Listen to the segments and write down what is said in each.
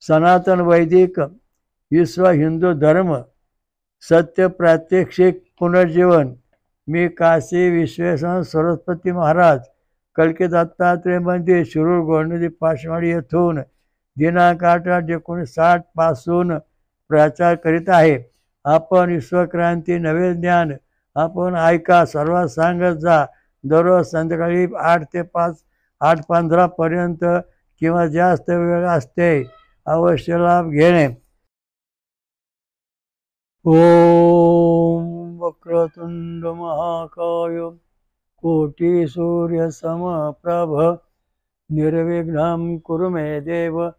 सनातन वैदिक विश्व हिंदू धर्म सत्य प्रात्यक्षिक पुनर्जीवन। मी काशी विश्वेश्वर सरस्वती महाराज कलकी दत्तात्रय मंदिर शिरूर गोंडदी पाचवाडी येथून दिनांक 8/8/1960 पासून प्रचार करीत आहे। आपण विश्वक्रांती नवे ज्ञान आपण ऐका, सर्वात सांगत जा। दररोज संध्याकाळी 8 ते 8:15 पर्यंत किंवा जास्त वेळ असते। अवश्य लाभ घेणे। ओम वक्रतुंड महाकाय कोटी सूर्य समप्रभ निर्विघ्नं कुरु मे देव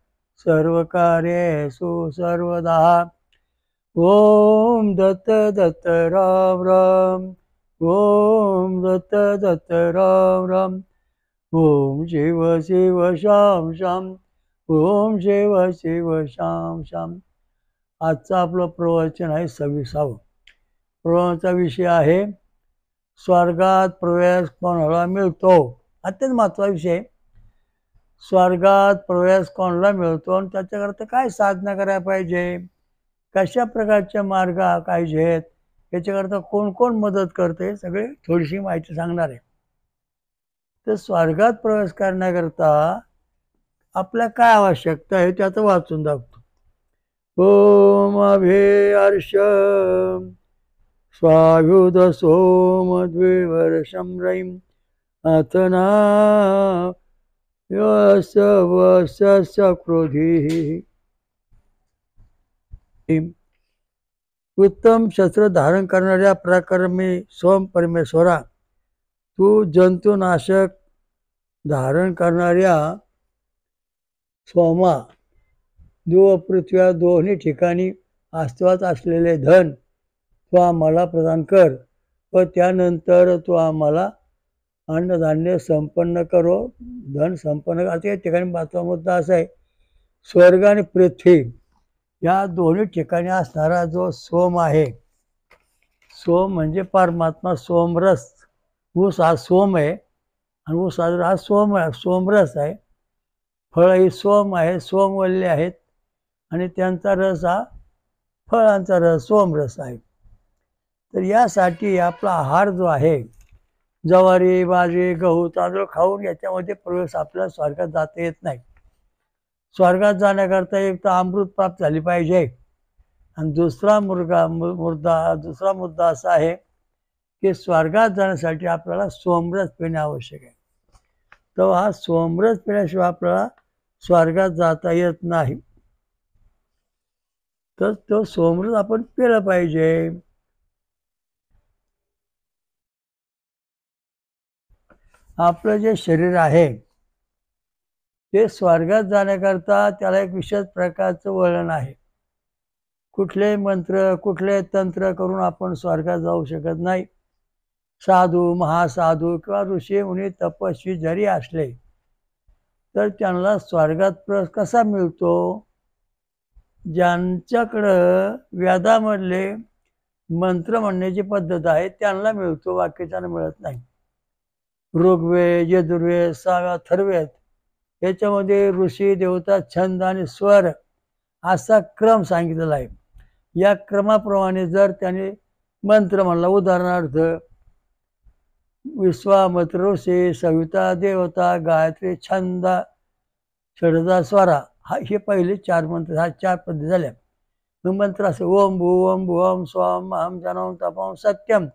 सर्व कार्येषु सर्वदा। ओम दत्त दत्त राम राम, ओम दत्त दत्त राम राम, ओम शिव शिव शाम शाम, ओम शिव शिव शाम शाम। आजचा आपलं प्रवचन आहे 26वा। प्रवचनाचा विषय आहे स्वर्गात प्रवेश कोणाला मिळतो। अत्यंत महत्त्वाचा विषय। स्वर्गात प्रवेश कोणाला मिळतो आणि त्याच्याकरता काय साधना करायला पाहिजे, कशा प्रकारचे मार्ग पाहिजेत, याच्याकरता कोण कोण मदत करते, सगळे थोडीशी माहिती सांगणार आहे। तर स्वर्गात प्रवेश करण्याकरता आपल्या काय आवश्यकता आहे त्याचं वाचून दाखवतो। ओम अभेर्ष स्वायुध सोम द्विवर्षं रैं अथना यस्य क्रोधी। उत्तम शस्त्र धारण करणाऱ्या पराक्रमी सोम परमेश्वरा, तू जंतुनाशक धारण करणाऱ्या सोमा, देव पृथ्वी दोन्ही ठिकाणी अस्तित्वात असलेले धन तू आम्हाला प्रदान कर व त्यानंतर तू आम्हाला अन्नधान्य संपन्न करो, धन संपन्न। आता या ठिकाणी महत्त्वाचा मुद्दा असा आहे, स्वर्ग आणि पृथ्वी या दोन्ही ठिकाणी असणारा जो सोम आहे, सोम म्हणजे परमात्मा, सोमरस। ऊस हा सोम आहे आणि ऊस हा सोमरस आहे। फळ ही सोम आहे, सोमवल्ले आहेत आणि त्यांचा रस हा फळांचा रस सोमरस आहे। तर यासाठी आपला आहार जो आहे, ज्वारी बाजरी गहू तांदूळ खाऊन याच्यामध्ये प्रवेश आपल्याला स्वर्गात जाता येत नाही। स्वर्गात जाण्याकरता एक तर अमृत प्राप्त झाली पाहिजे आणि दुसरा मुद्दा असा आहे की स्वर्गात जाण्यासाठी आपल्याला सोमरस पिणे आवश्यक आहे। तर हा सोमरस पिण्याशिवाय आपल्याला स्वर्गात जाता येत नाही। तर तो सोमरस आपण पिला पाहिजे। आपलं जे शरीर आहे ते स्वर्गात जाण्याकरता त्याला एक विशेष प्रकारचं वळण आहे। कुठले मंत्र कुठले तंत्र करून आपण स्वर्गात जाऊ शकत नाही। साधू महासाधू किंवा ऋषी मुनी तपस्वी जरी असले तर त्यांना स्वर्गात प्रवेश कसा मिळतो, ज्यांच्याकडं वेदामधले मंत्र म्हणण्याची पद्धत आहे त्यांना मिळतो, बाकीच्यांना मिळत नाही। ऋग्वेद यजुर्वेद साम अथर्ववेद याच्यामध्ये ऋषी देवता छंद आणि स्वर असा क्रम सांगितलेला आहे। या क्रमाप्रमाणे जर त्याने मंत्र म्हणला, उदाहरणार्थ विश्वामित्र ऋषी, सविता देवता, गायत्री छंद, षडजा स्वरा, हे पहिले 4 मंत्र, हा 4 पद्धती झाल्या। मंत्र असे ओम भुवम भुवम स्वम अहम जनम तपम सत्यम,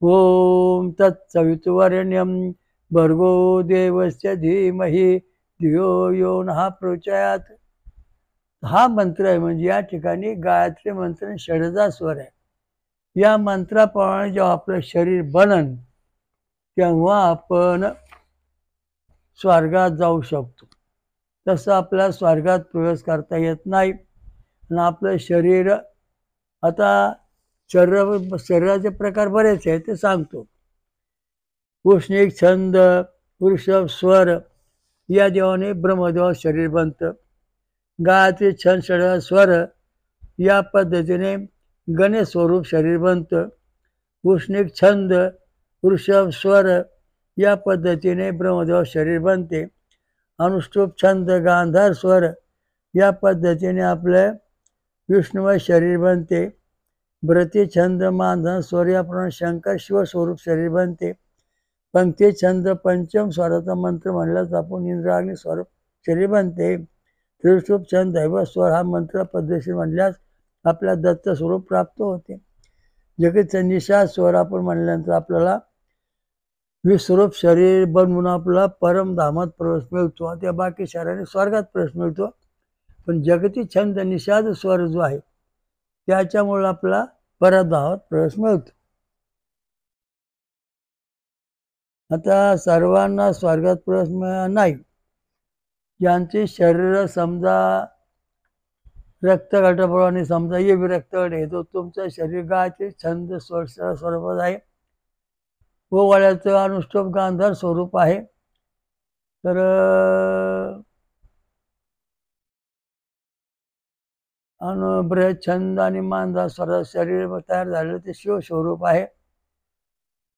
ओम तत्सवितुर्वरेण्यं भर्गो देवस्य धीमहि धियो यो नः प्रचोदयात्। हा मंत्र आहे, म्हणजे या ठिकाणी गायत्री मंत्र षडजा स्वर आहे। या मंत्राप्रमाणे जेव्हा आपलं शरीर बनन तेव्हा आपण स्वर्गात जाऊ शकतो। तसं आपल्याला स्वर्गात प्रवेश करता येत नाही आणि आपलं शरीर, आता शरीराचे प्रकार बरेच आहेत ते सांगतो। उष्णिक छंद वृषभ स्वर या देवाने ब्रह्मदेव शरीर बनतं। गायत्री छंद षडजा स्वर या पद्धतीने गणेश स्वरूप शरीर बनतं। उष्णिक छंद वृषभ स्वर या पद्धतीने ब्रह्मदेव शरीर बनते। अनुष्टुप छंद गांधार स्वर या पद्धतीने आपले विष्णुमय शरीर बनते. ब्रती छंद मानधन सूर्याप्रमाणे शंकर शिवस्वरूप शरीर बनते. पंक्ती छंद पंचम स्वराचा मंत्र म्हणल्यास आपण इंद्राग्नी स्वरूप शरीर बनते. त्रिशूप छंद दैव स्वर हा मंत्र पद्धतशीर म्हणल्यास आपल्या दत्त स्वरूप प्राप्त होते. जगतचा निषाद स्वर आपण म्हणल्यानंतर आपल्याला विस्वरूप शरीर बनवून आपला परमधामात प्रवेश मिळतो. त्या बाकी शरीराने स्वर्गात प्रवेश मिळतो. पण जगती छंद निषाद स्वर जो आहे त्याच्यामुळे आपला परमधामात प्रवेश मिळतो. आता सर्वांना स्वर्गात प्रवेश नाही. ज्यांचे शरीर समजा रक्तगटाप्रमाणे समजा ये रक्तगट येतो, तुमचं शरीर गायचे छंद स्वरूपात आहे व वळ्याचं अनुष्टुप गांधार स्वरूप आहे. तर अनुब्रह छंद आणि मानधा स्वर शरीर तयार झालेलं ते शिवस्वरूप आहे.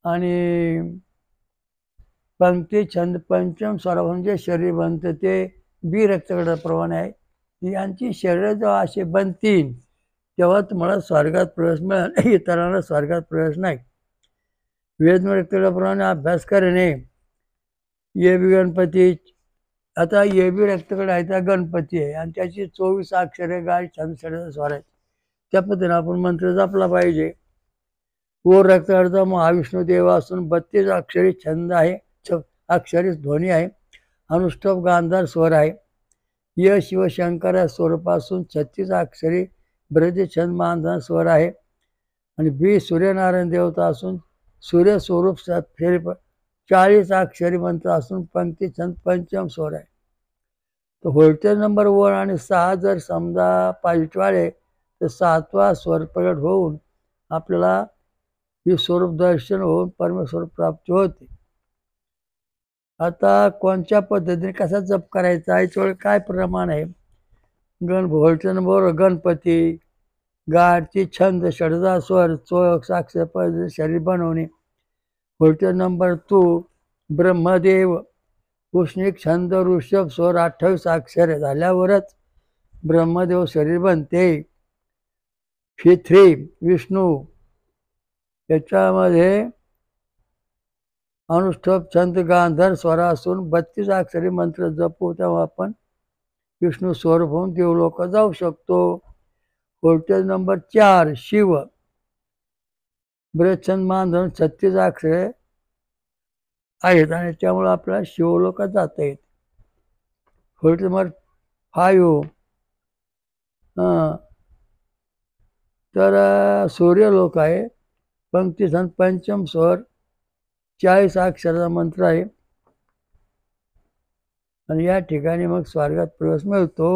आणि पंक्ती छंद पंचम स्वरापासून जे शरीर बनतं ते बी रक्तगटाप्रमाणे आहे. यांची शरीर जेव्हा असे बनतील तेव्हा तुम्हाला स्वर्गात प्रवेश मिळेल, इतरांना स्वर्गात प्रवेश नाही. वेद रक्तगटाप्रमाणे अभ्यास करणे. ये बी गणपती, आता ये बी रक्तगट आहे त्या गणपती आहे आणि त्याची 24 अक्षरे गाय छंद शरीराचा स्वर आहे. त्या पद्धतीने आपण मंत्र जपला पाहिजे. व रक्तगटाचा महाविष्णू देव असून 32 अक्षरी छंद आहे, अक्षरी ध्वनी आहे, अनुष्टुप गांधार स्वर आहे. य शिवशंकर या स्वरूपासून 36 अक्षरी ब्रज छंद मानधन स्वर आहे. आणि बी सूर्यनारायण देवता असून सूर्य स्वरूप 40 अक्षरी मंत्र असून पंक्ती छंद पंचम स्वर आहे. तर व्होल्टेज नंबर 1 आणि 6 जर समजा पॉझिटिव्ह आले तर 7वा स्वर प्रगट होऊन आपल्याला विस्वरूप दर्शन होऊन परमेश्वर प्राप्ती होते. आता कोणत्या पद्धतीने कसा जप करायचा याच्यावर काय प्रमाण आहे? व्होल्टेज नंबर गणपती, गाडची छंद षडजा स्वर चोख साक्ष शरीर बनवणे. व्होल्टेज नंबर 2 ब्रह्मदेव, उष्णिक छंद ऋषभ स्वर 28 अक्षरे झाल्यावरच ब्रह्मदेव शरीर बनते. 3 विष्णू, याच्यामध्ये अनुष्टुप छंद गांधार स्वर असून 32 अक्षरी मंत्र जपू तेव्हा आपण विष्णू स्वरूप होऊन देवलोक जाऊ शकतो. व्होल्टेज नंबर 4 शिव, ब्रजछंद मानधन 36 अक्षरे आहेत आणि त्यामुळे आपल्याला शिवलोकात जाता येते. व्होल्टेज नंबर 5 तर सूर्यलोक आहे. पंक्ती छंद पंचम स्वर 40 अक्षराचा मंत्र आहे आणि या ठिकाणी मग स्वर्गात प्रवेश मिळतो.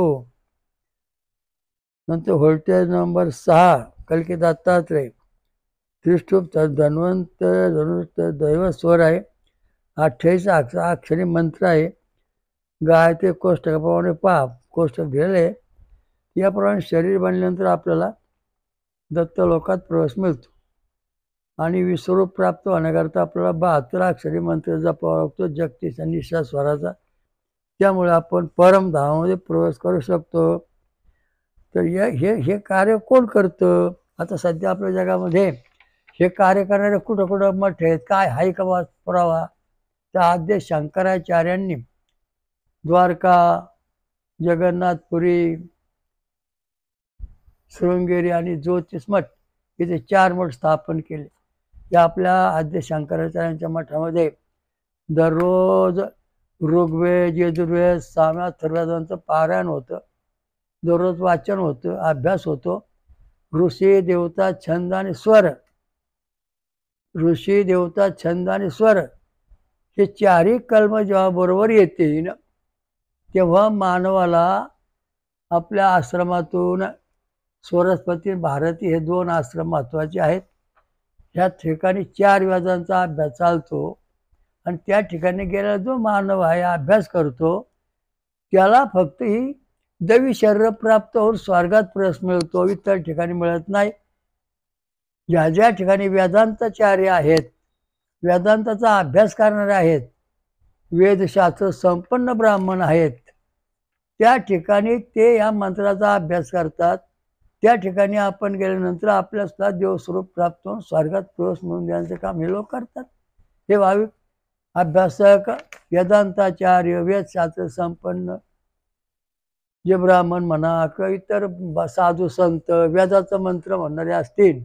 नंतर व्होल्टेज नंबर 6 कल्की दत्तात्रय, त्रिशूप धन्वंत दैव स्वर आहे. 28 अक्षरी मंत्र आहे. गायत्री कोष्टकाप्रमाणे पाप कोष्टक दिलेले. याप्रमाणे शरीर बनल्यानंतर आपल्याला दत्तलोकात प्रवेश मिळतो आणि विस्वरूप प्राप्त होण्याकरता आपल्याला 72 अक्षरी मंत्र जपावा लागतो जगतीचा निषाद स्वराचा. त्यामुळे आपण परमधामामध्ये प्रवेश करू शकतो. तर हे कार्य कोण करतं? आता सध्या आपल्या जगामध्ये हे कार्य करणारे कुठं कुठं मठ आहेत, काय हाय का पुरावा? तर आद्य शंकराचार्यांनी द्वारका, जगन्नाथपुरी, शृंगेरी आणि ज्योतिष मठ इथे 4 मठ स्थापन केले. या आपल्या आद्य शंकराचार्यांच्या मठामध्ये दररोज ऋग्वेद, यजुर्वेद, सामवेद, अथर्ववेदांचं पारायण होतं. दररोज वाचन होतं, अभ्यास होतो. ऋषी देवता छंद आणि स्वर, ऋषी देवता छंद आणि स्वर हे 4ही कलम जेव्हा बरोबर येतील तेव्हा मानवाला आपल्या आश्रमातून स्वरस्पती, भारती हे 2 आश्रम महत्त्वाचे आहेत. ह्या ठिकाणी 4 वेदांचा अभ्यास चालतो आणि त्या ठिकाणी गेलेला जो मानव आहे अभ्यास करतो त्याला फक्त ही दैवी शरीर प्राप्त होऊन स्वर्गात प्रवेश मिळतो, इतर ठिकाणी मिळत नाही. ज्या ज्या ठिकाणी वेदांताचार्य आहेत, वेदांताचा अभ्यास करणारे आहेत, वेदशास्त्र संपन्न ब्राह्मण आहेत, त्या ठिकाणी ते या मंत्राचा अभ्यास करतात. त्या ठिकाणी आपण गेल्यानंतर आपल्या सुद्धा देवस्वरूप प्राप्त होऊन स्वर्गात प्रवेश मिळवून देण्याचं काम हे लोक करतात. हे भाविक अभ्यासक, वेदांताचार्य, वेदशास्त्र संपन्न जे ब्राह्मण म्हणा किंवा इतर साधू संत वेदाचा मंत्र म्हणणारे असतील,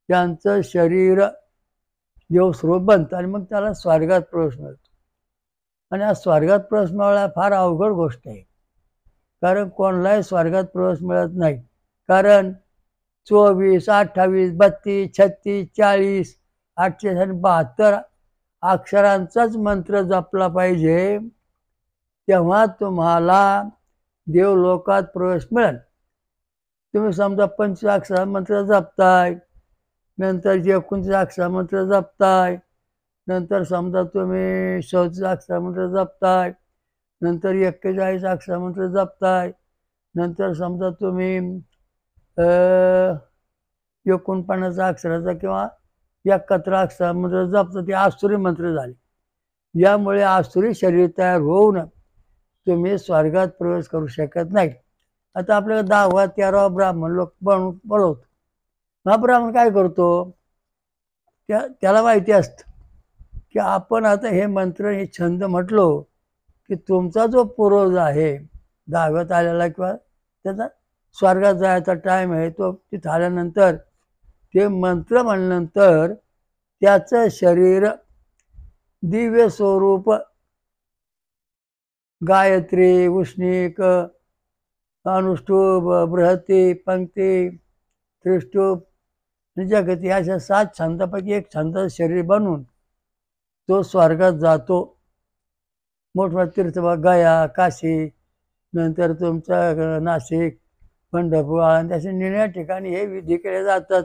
त्यांचं शरीर देवस्वरूप बनतं आणि मग त्याला स्वर्गात प्रवेश मिळतो. आणि हा स्वर्गात प्रवेश मिळाला फार अवघड गोष्ट आहे. कारण कोणालाही स्वर्गात प्रवेश मिळत नाही. कारण 24, 28, 32, 36, 40, 872 अक्षरांचाच मंत्र जपला पाहिजे, तेव्हा तुम्हाला देवलोकात प्रवेश मिळेल. तुम्ही समजा 25 अक्षर मंत्र जपताय, नंतर 29 अक्षर मंत्र जपताय, नंतर समजा तुम्ही 34 अक्षर मंत्र जपताय, नंतर 41 अक्षर मंत्र जपताय, नंतर समजा तुम्ही 49 अक्षराचा किंवा 71 अक्षर मंत्र जपता, ते आसुरी मंत्र झाले. यामुळे आसुरी शरीर तयार होऊन तुम्ही स्वर्गात प्रवेश करू शकत नाही. आता आपल्याला 10वा 13वा ब्राह्मण लोक बोलवतो. हा ब्राह्मण काय करतो, त्याला माहिती असतं की आपण आता हे मंत्र हे छंद म्हटलो की तुमचा जो पूर्वज आहे 10व्यात आलेला किंवा त्याचा स्वर्गात जायचा टाईम आहे, तो तिथं आल्यानंतर ते मंत्र म्हणल्यानंतर त्याचं शरीर दिव्य स्वरूप गायत्री, उष्णिक, अनुष्टुप, बृहती, पंक्ती, त्रिष्टुप, जगती अशा 7 छंदापैकी एक छंदाचं शरीर बनून तो स्वर्गात जातो. मोठमोठे तीर्थ गया, काशी, नंतर तुमचा नाशिक, पंढरपूर, आळंदी असे निळ्या ठिकाणी हे विधी केले जातात.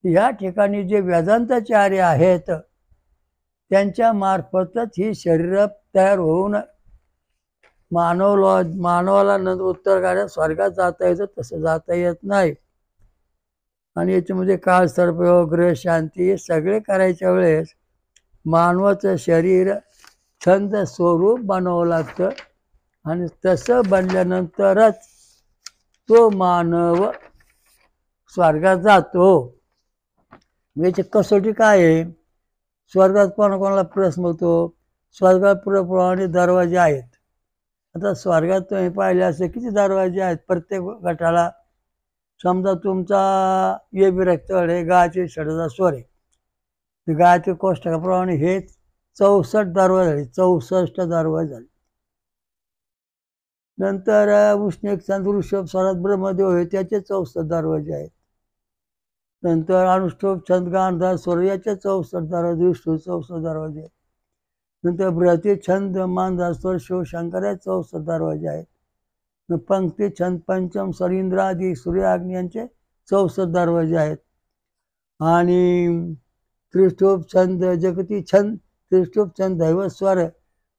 ह्या ठिकाणी जे वेदांताचार्य आहेत त्यांच्या मार्फतच ही शरीर तयार होऊन मानवाला नंतर उत्तर काढ्या स्वर्गात जाता येतं, तसं जाता येत नाही. आणि याच्यामध्ये काळ सर्पयोग, ग्रह शांती हे सगळे करायच्या वेळेस मानवाचं शरीर छंद स्वरूप बनावं लागतं आणि तसं बनल्यानंतरच तो मानव स्वर्गात जातो. याची कसोटी काय आहे, स्वर्गात कोणाकोणाला प्रवेश मिळतो, स्वर्गात पुढे दरवाजे आहेत. आता स्वर्गात तुम्ही पाहिले असे किती दरवाजे आहेत प्रत्येक गटाला. समजा तुमचा ये विरक्तगड आहे, गायत्री षडाचा स्वर आहे, गायत्री कोष्टकाप्रमाणे हे 64 दरवाजे झाले, 64 दरवाजे झाले. नंतर उष्णिक छंद ऋषभ स्वरात ब्रह्मदेव आहे, त्याचे 64 दरवाजे आहेत. नंतर अनुष्टुप छंद गांधार स्वर याचे 64 दरवाजे, विष्णू 64 दरवाजे आहेत. नंतर बृहती छंद मानधार स्वर शिवशंकर या 64 दरवाजे आहेत. पंक्ती छंद पंचम स्वर इंद्रादी सूर्याग्नी यांचे 64 दरवाजे आहेत. आणि त्रिष्टुप छंद जगती छंद, त्रिष्टुप छंद दैवत स्वर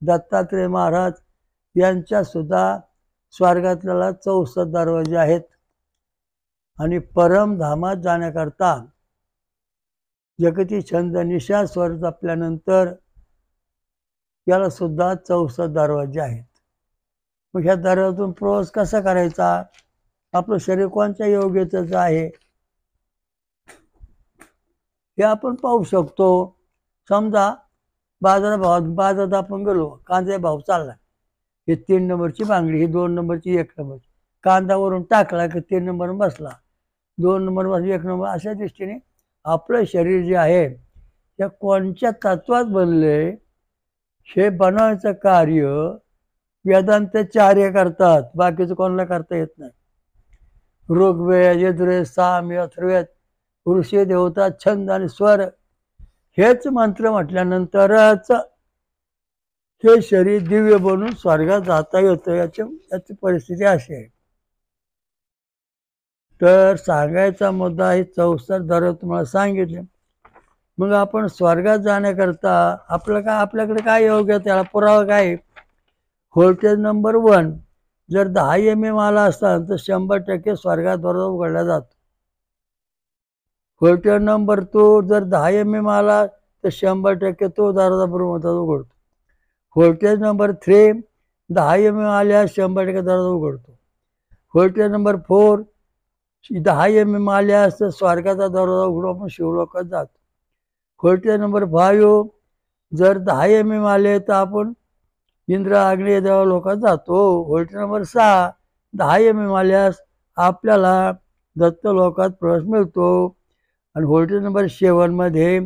दत्तात्रेय महाराज यांच्या सुद्धा स्वर्गातल्याला 64 दरवाजे आहेत. आणि परमधामात जाण्याकरता जगती छंद निशा स्वर जपल्यानंतर याला सुद्धा 64 दरवाजे आहेत. मग ह्या दरवाजातून प्रवास कसा करायचा, आपलं शरीर कोणत्या योग्यतेचं आहे हे आपण पाहू शकतो. समजा बाजारात आपण गेलो, कांद्याचा भाव चालला, हे 3 नंबरची बांगडी, ही 2 नंबरची, 1 नंबर, कांदावरून टाकला की 3 नंबर बसला, 2 नंबर बसला, 1 नंबर, अशा दृष्टीने आपलं शरीर जे आहे त्या कोणत्या तत्वात बनले हे बनवायचं कार्य वेदांताचार्य करतात, बाकीचं कोणाला करता येत नाही. ऋग्वेद, यजुर्वेद, साम, अथर्ववेद, ऋषी देवता छंद आणि स्वर हेच मंत्र म्हटल्यानंतरच हे शरीर दिव्य बनून स्वर्गात जाता येतं. याची परिस्थिती अशी आहे. तर सांगायचा मुद्दा हे 64 दरवाजे तुम्हाला सांगितले. मग आपण स्वर्गात जाण्याकरता आपल्याकडे काय योग्य, त्याला पुरावा काय, व्होल्टेज नंबर 1 जर 10 mm आला असता तर 100% स्वर्गात दरवाजा उघडला जातो. व्होल्टेज नंबर 2 जर 10 mm आला तर 100% तो दरवाजा बरोबर उघडतो. व्होल्टेज नंबर 3 10 एम एम आल्यास 100% दरवाजा उघडतो. व्होल्टेज नंबर 4, 10 एम एम आल्यास तर स्वर्गाचा दरवाजा उघडून आपण शिवलोकात जातो. व्होल्टेज नंबर 5, जर 10 एम एम आले तर आपण इंद्र आग्नेय देवलोकात जातो. व्होल्टेज नंबर 6, 10 एम एम आल्यास आपल्याला दत्तलोकात प्रवेश मिळतो. आणि व्होल्टेज नंबर 7 मध्ये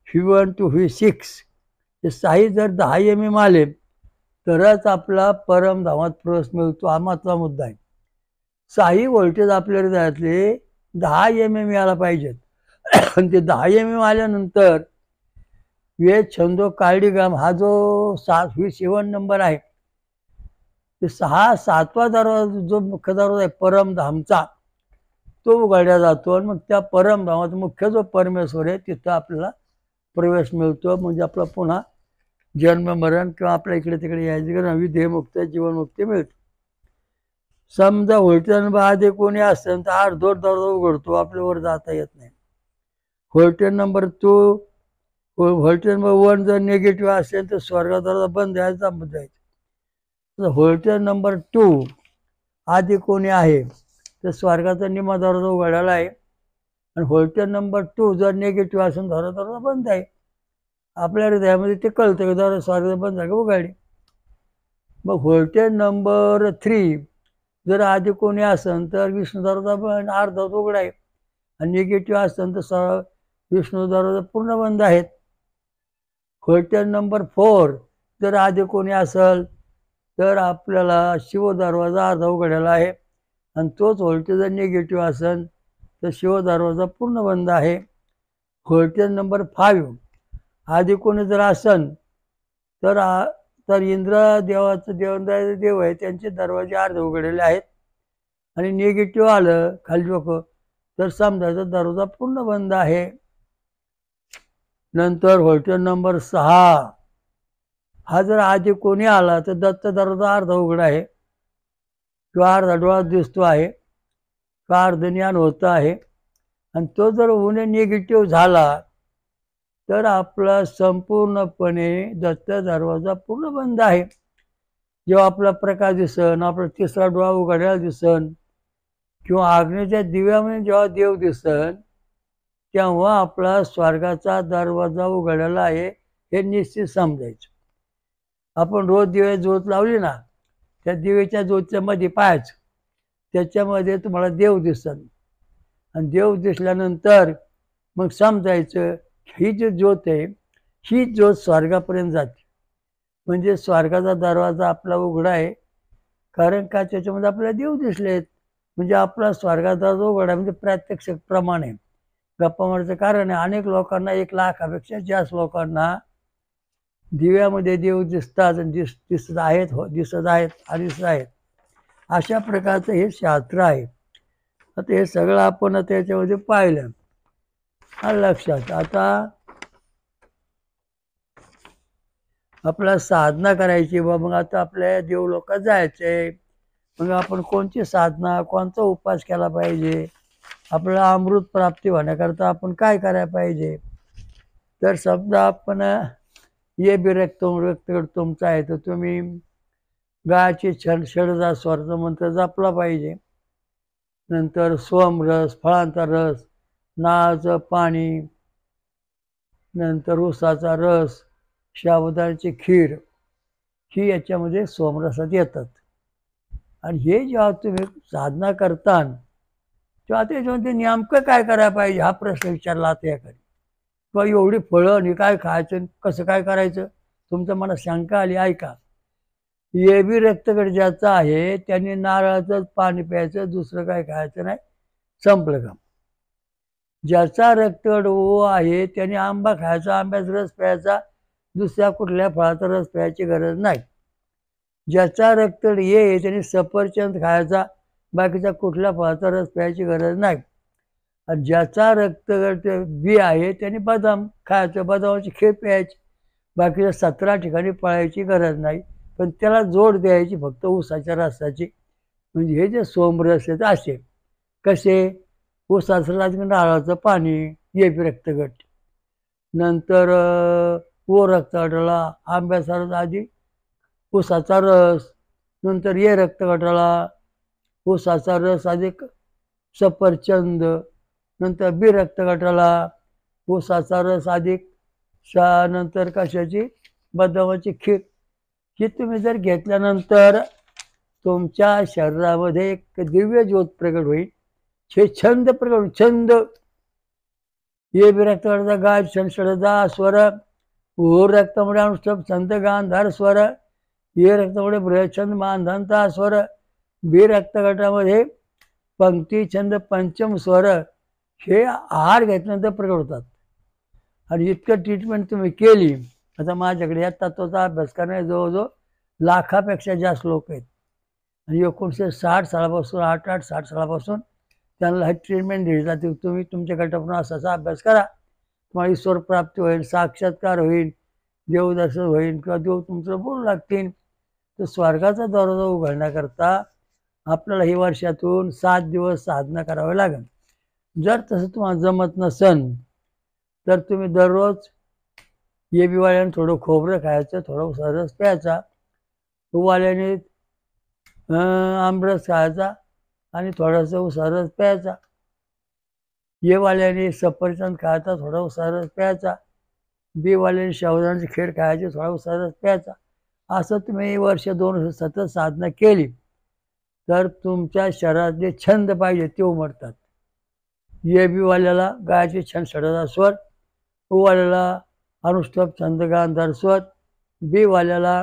V1 to V6 हे 6 जर 10 एम एम आले तरच आपला परमधामात प्रवेश मिळतो. हा महत्त्वाचा मुद्दा आहे. 6 व्होल्टेज आपल्या हृदयातले 10 एम एम यायला पाहिजेत. आणि ते 10 एम एम आल्यानंतर वेद छंदो काळडीगाम हा जो 7 नंबर आहे ते 7वा दरवाजा जो मुख्य दरवाजा आहे परमधामचा तो उघडला जातो. आणि मग त्या परमधामाचा मुख्य जो परमेश्वर आहे तिथं आपल्याला प्रवेश मिळतो. म्हणजे आपला पुन्हा जन्म मरण किंवा आपल्या इकडे तिकडे यायची नवी देहमुक्त जीवनमुक्ती मिळते. समजा व्होल्टेज नंबर आधी कोणी असेल तर अर्धोट दरवाजा उघडतो, आपल्यावर जाता येत नाही. व्होल्टेज नंबर 2, व्होल्टेज नंबर 1 जर निगेटिव्ह असेल तर स्वर्गाचा दरवाजा बंद आहे, जांबून जायचं. व्होल्टेज नंबर 2 आधी कोणी आहे तर स्वर्गाचा निम्मा दरवाजा उघडलेला आहे. आणि व्होल्टेज नंबर 2 जर निगेटिव्ह असेल तर दरवाजा बंद आहे. आपल्या हृदयामध्ये ते कळतं की दरवाजा स्वर्गाचा बंद आहे का उघडली. मग व्होल्टेज नंबर 3 जर आधी कोणी असेल तर विष्णू दरवाजा अर्धा उघडा आहे. आणि निगेटिव्ह असेल तर विष्णू दरवाजा पूर्ण बंद आहेत. व्होल्टेज नंबर 4 जर आधी कोणी असेल तर आपल्याला शिव दरवाजा अर्धा उघडलेला आहे. आणि तोच व्होल्टेज जर निगेटिव्ह असेल तर शिव दरवाजा पूर्ण बंद आहे. व्होल्टेज नंबर 5 आधी कोणी जर असेल तर इंद्र देवाचं देव आहे त्यांचे दरवाजे अर्धे उघडलेले आहेत. आणि निगेटिव्ह आलं खाली डोकं तर समजायचा दरवाजा पूर्ण बंद आहे. नंतर व्होल्टेज नंबर 6 हा जर आधी कोणी आला तर दत्त दरवाजा अर्धा उघडा आहे किंवा अर्धा डोळा दिसतो आहे किंवा अर्धज्ञान होतं आहे. आणि तो जर उन्हे निगेटिव्ह झाला तर आपला संपूर्णपणे दत्त दरवाजा पूर्ण बंद आहे. जेव्हा आपला प्रकाश दिसन, आपला तिसरा डोळा उघडायला दिसन किंवा आग्नेच्या दिव्यामध्ये जेव्हा देव दिसन तेव्हा आपला स्वर्गाचा दरवाजा उघडलेला आहे हे निश्चित समजायचं. आपण रोज दिवे ज्योत लावली ना, त्या दिवेच्या ज्योतीच्या मध्ये पाहायचं, त्याच्यामध्ये तुम्हाला देव दिसन. आणि देव दिसल्यानंतर मग समजायचं ही जी ज्योत आहे ही ज्योत स्वर्गापर्यंत जाते. म्हणजे स्वर्गाचा दरवाजा आपला उघडा आहे. कारण का त्याच्यामध्ये आपल्याला देव दिसलेत. म्हणजे आपला स्वर्गाचा दरवाजा उघडा म्हणजे प्रत्यक्ष प्रमाण आहे. गप्पा मारायचं कारण आहे अनेक लोकांना 1 लाखापेक्षा जास्त लोकांना दिव्यामध्ये देव दिसतात आणि दिसत आहेत आणि दिसत आहेत. अशा प्रकारचं हे शास्त्र आहे. आता हे सगळं आपण त्याच्यामध्ये पाहिलं. लक्षात आता आपल्याला साधना करायची बा. मग आता आपल्या देवलोकात जायचंय. मग आपण कोणती साधना कोणता उपास केला पाहिजे, आपल्याला अमृत प्राप्ती होण्याकरता आपण काय करायला पाहिजे. तर समजा आपण ये बी रक्त तुमचा आहे तर तुम्ही गायची षडजा स्वरचा मंत्र जपला पाहिजे. नंतर सोमरस, फळांचा रस, नारळाचं पाणी, नंतर ऊसाचा रस, साबुदाण्याची खीर ही याच्यामध्ये सोमरसात येतात. आणि हे जेव्हा तुम्ही साधना करता तेव्हा त्याच्यामध्ये नेमकं काय करायला पाहिजे हा प्रश्न विचारला आता याकडे. किंवा एवढी फळं आणि काय खायचं कसं काय करायचं तुमच्या मनात शंका आली. ऐका, ए बी रक्तगट ज्याचा आहे त्याने नारळाचं पाणी प्यायचं, दुसरं काय खायचं नाही, संपलं काम. ज्याचा रक्तगट ओ आहे त्याने आंबा खायचा, आंब्याचा रस प्यायचा, दुसऱ्या कुठल्या फळाचा रस प्यायची गरज नाही. ज्याचा रक्तगट ए आहे त्याने सफरचंद खायचा, बाकीचा कुठल्या फळाचा रस प्यायची गरज नाही. आणि ज्याचा रक्तगट बी आहे त्याने बदाम खायचं, बदामाची खीर प्यायची, बाकीच्या 17 ठिकाणी पळायची गरज नाही. पण त्याला जोड द्यायची फक्त ऊसाच्या रसाची. म्हणजे हे जे सोमरस आहेत असे कसे, ऊसाचं रस, नारळाचं पाणी, ये बी रक्तगट, नंतर ओ रक्तगटाला आंब्याचा रस आधी ऊसाचा रस, नंतर ये रक्तगटाला ऊसाचा रस अधिक सफरचंद, नंतर बी रक्तगटाला ऊसाचा रस अधिक नंतर कशाची बदामाची खीर. ही तुम्ही जर घेतल्यानंतर तुमच्या शरीरामध्ये एक दिव्य ज्योत प्रगट होईल. हे छंद प्रगट होईल. छंद ये बी रक्तगटाचा गाय छंद स्वर ओ रक्तामुळे अनुष्ठप छंद गांधार स्वर ये रक्तामुळे बृहच्छंद मानधनता स्वर बी रक्तगटामध्ये पंक्ती छंद पंचम स्वर हे आहार घेतल्यानंतर प्रगट होतात. आणि इतकं ट्रीटमेंट तुम्ही केली. आता माझ्याकडे या तत्वाचा अभ्यास करणारे जवळजवळ लाखापेक्षा जास्त लोक आहेत. आणि 1960 सालापासून 60 सालापासून त्यांना हे ट्रीटमेंट दिली जाते. तुम्ही तुमच्या गटातून असाचा अभ्यास करा, तुम्हाला ईश्वर प्राप्ती होईल, साक्षात्कार होईल, देवदर्शन होईल किंवा देव तुमचं बोलू लागतील. तर स्वर्गाचा दरवाजा उघडण्याकरता आपल्याला ही वर्षातून 7 दिवस साधना करावी लागेल. जर तसं तुम्हाला जमत नसन तर तुम्ही दररोज ये बिवाल्याने थोडं खोबरं खायचं, थोडं सरस प्यायचा, उवाल्याने आमरस खायचा आणि थोडासा सरस प्यायचा, ये वाल्याने सफरचंद खायचा, थोडा सरस प्यायचा, बी वाल्याने साबुदाण्याची खीर खायची, थोडा सरस प्यायचा. असं तुम्ही वर्ष 2 वर्ष सतत साधना केली तर तुमच्या शरीरात जे छंद पाहिजे ते उमटतात. ये बी वाल्याला गायचे छंद षडाचा स्वर, ओ वाल्याला अनुष्ठप छंद गांधार स्वर, बी वाल्याला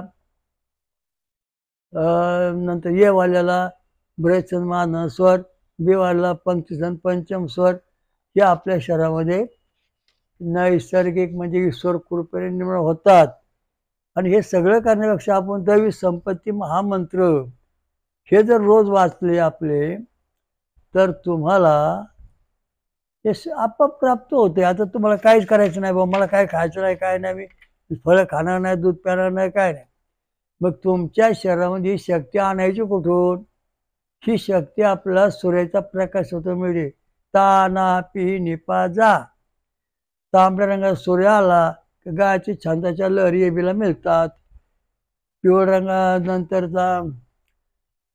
नंतर ये वाल्याला बृहच्छंद मानधन स्वर, बी वाल्याला पंक्तीछंद पंचम स्वर हे आपल्या शरीरामध्ये नैसर्गिक म्हणजे ईश्वर कृपेने निर्माण होतात. आणि हे सगळं करण्यापेक्षा आपण दैवी संपत्ती महामंत्र हे जर रोज वाचले आपले तर तुम्हाला हे आपोआप प्राप्त होते. आता तुम्हाला काहीच करायचं नाही बाबा, मला काय खायचं नाही, काय नाही, मी फळं खाणार नाही, दूध प्याणार नाही, काय नाही. मग तुमच्या शरीरामध्ये ही शक्ती आणायची कुठून? ही शक्ती आपल्याला सूर्याचा प्रकाश होतो मिळते. ताना पी निपा जा. तांबड्या रंगात सूर्य आला की गायची छंदाच्या लहरी एबीला मिळतात. पिवळ्या रंगानंतरचा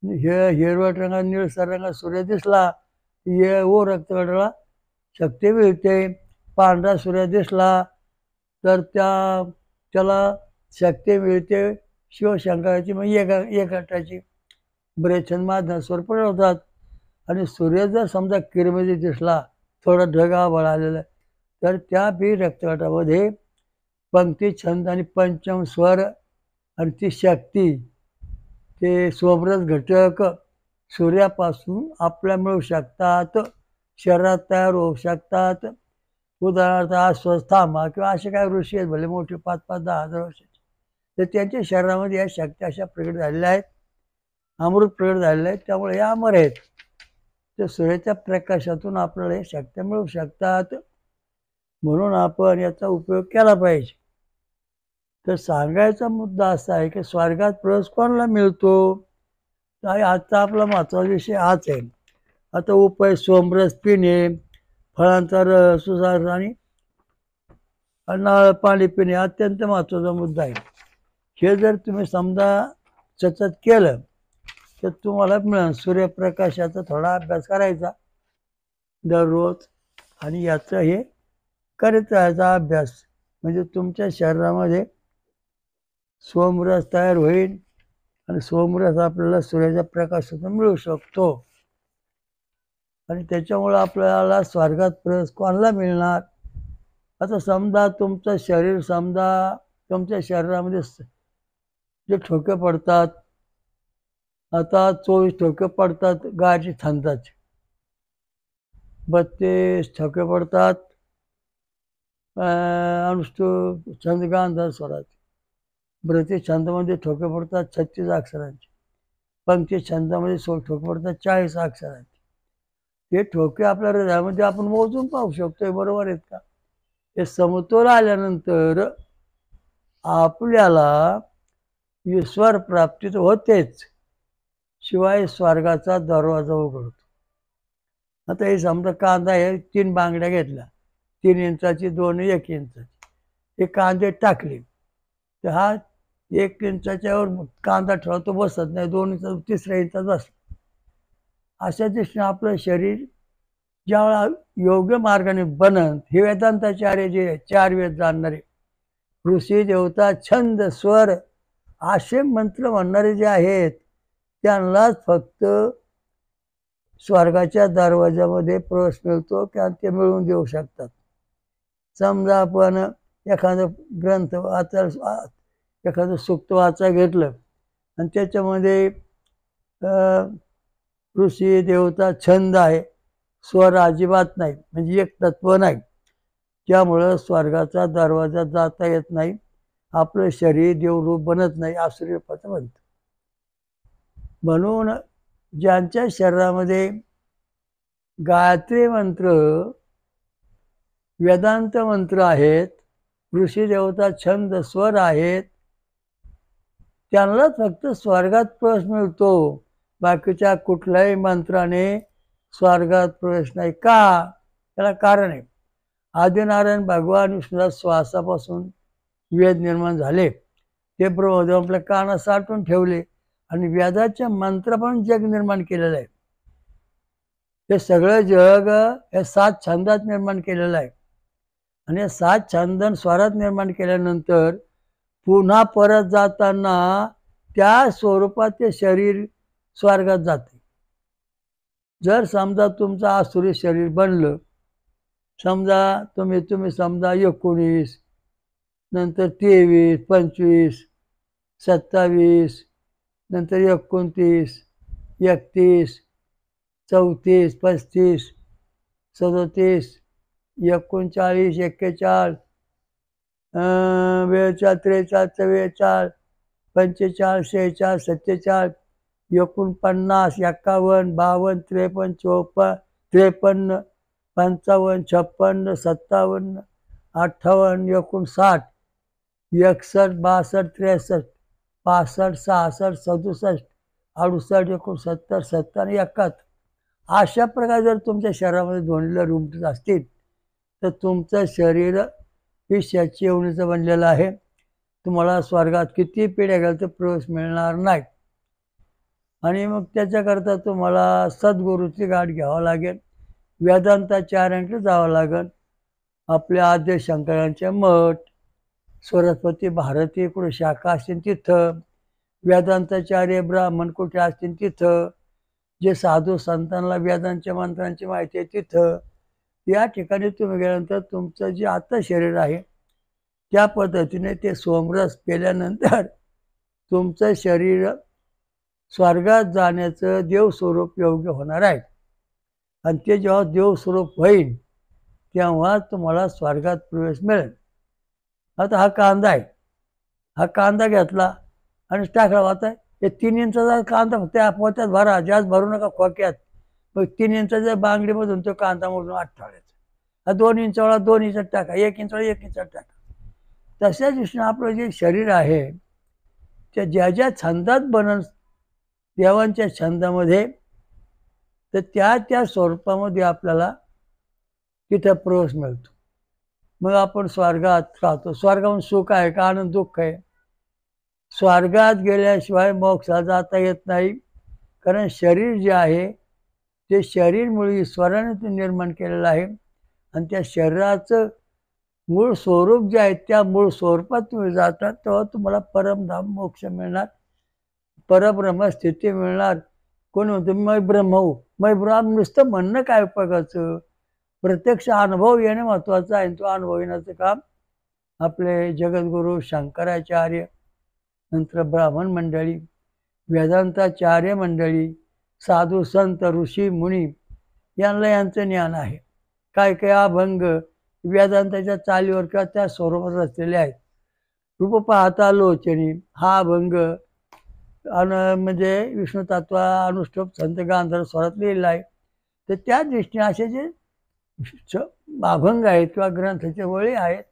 हिरवट रंगात निळसर रंगात सूर्य दिसला ये ओ रक्तगटाला शक्ती मिळते. पांढरा सूर्य दिसला तर त्याला शक्ती मिळते शिवशंकराची म्हणजे एक गटाची बृहच्छंद मानधन स्वर पण होतात. आणि सूर्य जर समजा किरमध्ये दिसला, थोडा ढग आभाळ आलेला, तर त्या बी रक्तगटामध्ये पंक्ती छंद आणि पंचम स्वर आणि ती शक्ती ते सोमरस घटक सूर्यापासून आपल्या मिळू शकतात, शरीरात तयार होऊ शकतात. उदाहरणार्थ अस्वस्थामा किंवा असे काही ऋषी आहेत भले मोठे 5-5, 10,000 वर्षाचे, तर त्यांच्या शरीरामध्ये या शक्ती अशा प्रकट झालेल्या आहेत, अमृत प्रकट झालेले आहेत. त्यामुळे हे अमर आहेत. तर सूर्याच्या प्रकाशातून आपल्याला हे शक्ती मिळू शकतात. म्हणून आपण याचा उपयोग केला पाहिजे. तर सांगायचा मुद्दा असा आहे की स्वर्गात प्रवेश कोणाला मिळतो? तर आजचा आपला महत्त्वाचा विषय हाच आहे. आता उपाय सोमरस पिणे, फळांचा रस सुसार आणि नारळ पाणी पिणे अत्यंत महत्त्वाचा मुद्दा आहे. हे जर तुम्ही समजा सतत केलं तर तुम्हाला मिळेल. सूर्यप्रकाशाचा थोडा अभ्यास करायचा दररोज आणि याचं हे करत राहायचा अभ्यास, म्हणजे तुमच्या शरीरामध्ये सोमरस तयार होईल आणि सोमरस आपल्याला सूर्याच्या प्रकाशातून मिळू शकतो. आणि त्याच्यामुळं आपल्याला स्वर्गात प्रवेश कोणाला मिळणार? आता समजा तुमचं शरीर, समजा तुमच्या शरीरामध्ये जे ठोके पडतात, आता 24 ठोके पडतात गायची छंदाचे, 32 ठोके पडतात अनुष्ठुप छंद गांधार स्वराचे, प्रति छंदामध्ये ठोके पडतात 36 अक्षरांचे, पंक्ती छंदामध्ये ठोके पडतात 40 अक्षरांचे. हे ठोके आपल्या हृदयामध्ये आपण मोजून पाहू शकतोय, बरोबर आहेत का? हे समतोल आल्यानंतर आपल्याला ईश्वर प्राप्ती होतेच, शिवाय स्वर्गाचा दरवाजा उघडतो. आता हे समजा कांदा हे 3 बांगड्या घेतल्या, 3 इंचाची, 2 1 इंचाची, हे कांदे टाकले तर हा 1 इंचाच्यावर कांदा ठेवला तो बसत नाही, 2 इंच 3ऱ्या इंचात बसला. अशा दृष्टीने आपलं शरीर ज्यावेळा योग्य मार्गाने बनन, हे वेदांताचार्य जे 4 वेद जाणणारे ऋषी देवता छंद स्वर असे मंत्र म्हणणारे जे आहेत, त्यांनाच फक्त स्वर्गाच्या दरवाजामध्ये प्रवेश मिळतो किंवा ते मिळवून देऊ शकतात. समजा आपण एखादा ग्रंथ एखादं सुक्त वाचा घेतलं आणि त्याच्यामध्ये ऋषी देवता छंद आहे, स्वर अजिबात नाही, म्हणजे एक तत्व नाही, त्यामुळं स्वर्गाचा दरवाजा जाता येत नाही, आपलं शरीर देवरूप बनत नाही, आसुरी रूपाचं बनतं. म्हणून ज्यांच्या शरीरामध्ये गायत्री मंत्र, वेदांत मंत्र आहेत, ऋषी देवता छंद स्वर आहेत, त्यांनाच फक्त स्वर्गात प्रवेश मिळतो. बाकीच्या कुठल्याही मंत्राने स्वर्गात प्रवेश नाही. का? त्याला कारण आहे. आदिनारायण भगवान विष्णूला श्वासापासून वेद निर्माण झाले, ते ब्रह्मदेव आपल्या कानात साठवून ठेवले आणि वेदाचे मंत्र पण जग निर्माण केलेलं आहे. हे सगळं जग हे 7 छंदात निर्माण केलेलं आहे आणि हे 7 छंद स्वरात निर्माण केल्यानंतर पुन्हा परत जाताना त्या स्वरूपात ते शरीर स्वर्गात जाते. जर समजा तुमचं आसुरी शरीर बनलं, समजा तुम्ही समजा 19, नंतर 23, 25, 27, नंतर 29, 31, 34, 35, 37, 39, 41, 42, 43, 44, 45, 46, 47, 49, 51, 52, 53, 54, 53, 55, 56, 57, 58, 59, 61, 62, 63, 65, 66, 67, 68, 69, 70 आणि 71 अशा प्रकारे जर तुमच्या शरीरामध्ये ध्वनीला रुमत असतील, तर तुमचं शरीर विषयाची योनीचं बनलेलं आहे. तुम्हाला स्वर्गात किती पिढ्या गेल्या तर प्रवेश मिळणार नाही. आणि मग त्याच्याकरता तुम्हाला सद्गुरूची गाठ घ्यावं लागेल, वेदांताचार्यांकडे जावं लागेल. आपले आद्य शंकरांचे मठ, सरस्वती भारती कुठे शाखा असतील तिथं, वेदांताचार्य ब्राह्मण कुठे असतील तिथं, जे साधू संतांना वेदांच्या मंत्रांची माहिती आहे तिथं, या ठिकाणी तुम्ही गेल्यानंतर तुमचं जे आता शरीर आहे त्या पद्धतीने ते सोमरस पेल्यानंतर तुमचं शरीर स्वर्गात जाण्याचं देवस्वरूप योग्य होणार आहे. आणि ते जेव्हा देवस्वरूप होईल तेव्हा तुम्हाला स्वर्गात प्रवेश मिळेल. आता हा कांदा आहे, हा कांदा घेतला आणि टाकला. आता हे 3 इंचाचा कांदा त्या पोत्यात भरा, जास्त भरू नका खोक्यात. मग 3 इंचाच्या बांगडीमधून तो कांदा मोडून आत ठेवायचा. हा 2 इंचावाला 2 इंचात टाका, 1 इंचावाला 1 इंचात टाका. तशाच दृष्टीने आपलं जे शरीर आहे त्या ज्या ज्या छंदात बनन, देवांच्या छंदामध्ये, तर त्या स्वरूपामध्ये आपल्याला तिथं प्रवेश मिळतो. मग आपण स्वर्गात राहतो. स्वर्गाहून सुख आहे का आनंद दुःख आहे? स्वर्गात गेल्याशिवाय मोक्षात जाता येत नाही, कारण शरीर जे आहे ते शरीरमुळे ईश्वराने निर्माण केलेलं आहे आणि त्या शरीराचं मूळ स्वरूप जे आहे त्या मूळ स्वरूपात तुम्ही जातात तेव्हा तुम्हाला परमधाम मोक्ष मिळणार, परब्रह्म स्थिती मिळणार. कोण म्हणतो मै ब्रह्म हो, मै ब्रह्म नुसतं म्हणणं काय उपयोगाचं? प्रत्यक्ष अनुभव येणं महत्त्वाचं आहे. तो अनुभव येण्याचं काम आपले जगद्गुरू शंकराचार्य, नंतर ब्राह्मण मंडळी, वेदांताचार्य मंडळी, साधू संत ऋषी मुनी यांना यांचं ज्ञान आहे. काय काय अभंग वेदांताच्या चालीवर किंवा त्या स्वरूपात रचलेले आहेत. रूप पाहता लोचनी हा अभंग म्हणजे विष्णू तत्व अनुष्ठुप संत गांधार स्वरात लिहिलेला आहे. तर त्या दृष्टीने असे जे अभंग आहेत किंवा ग्रंथाचे वळी आहेत,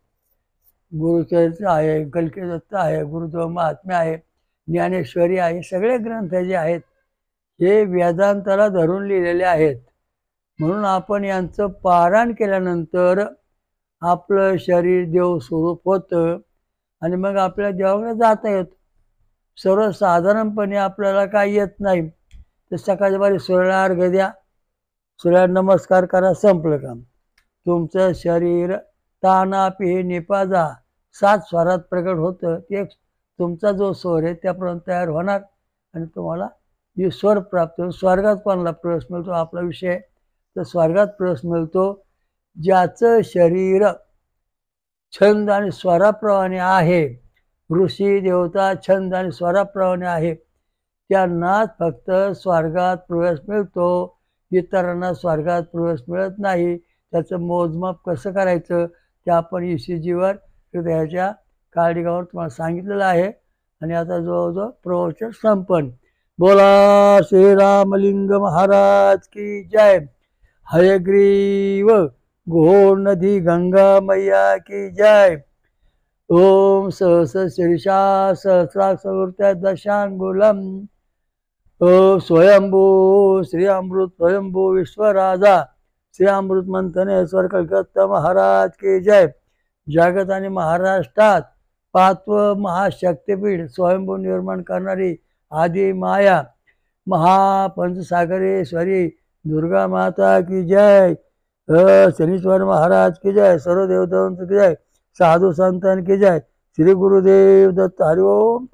गुरुचरित्र आहे, कल्कीदत्त आहे, गुरुदेव महात्म्य आहे, ज्ञानेश्वरी आहे, सगळे ग्रंथ जे आहेत हे वेदांताला धरून लिहिलेले आहेत. म्हणून आपण यांचं पारायण केल्यानंतर आपलं शरीर देव स्वरूप होतं आणि मग आपल्या देवाकडे जाता येतं. सर्वसाधारणपणे आपल्याला काय येत नाही, तर सकाळच्या बारी सूर्याला अर्घ्य द्या, सूर्याला नमस्कार करा, संपलं काम. तुमचं शरीर तानापी हे निपाजा 7 स्वरात प्रकट होतं. ते तुमचा जो स्वर आहे त्याप्रमाणे तयार होणार आणि तुम्हाला जे स्वर प्राप्त होईल. स्वर्गात कोणाला प्रवेश मिळतो आपला विषय आहे. तर स्वर्गात प्रवेश मिळतो ज्याचं शरीर छंद आणि स्वराप्रमाणे आहे. ऋषी देवता छंद आणि स्वराप्रमाणे आहे, त्यांनाच फक्त स्वर्गात प्रवेश मिळतो. इतरांना स्वर्गात प्रवेश मिळत नाही. त्याचं मोजमाप कसं करायचं ते आपण ECGवर हृदयाच्या काळिकावर तुम्हाला सांगितलेलं आहे. आणि आता जवळजवळ प्रवचन संपन्न. बोला श्रीरामलिंग महाराज की जय. हयग्रीव घोर नदी गंगा मैया की जय. ओम सहस शीर्षा सहस्राक्षरमूर्त्या दशांगुलम. ओ स्वयंभू श्री अमृत स्वयंभू विश्वराजा श्री अमृत मंथनेश्वर कलकत्ता महाराज की जय. जगत आणि महाराष्ट्रात 5वं महाशक्तिपीठ स्वयंभू निर्माण करणारी आदि माया महापंचसागरेश्वरी दुर्गा माता की जय. शनीश्वर महाराज की जय. सर्व देवतांची की जय. साधु संतान की जय. श्री गुरुदेव दत्त. हरि ओम.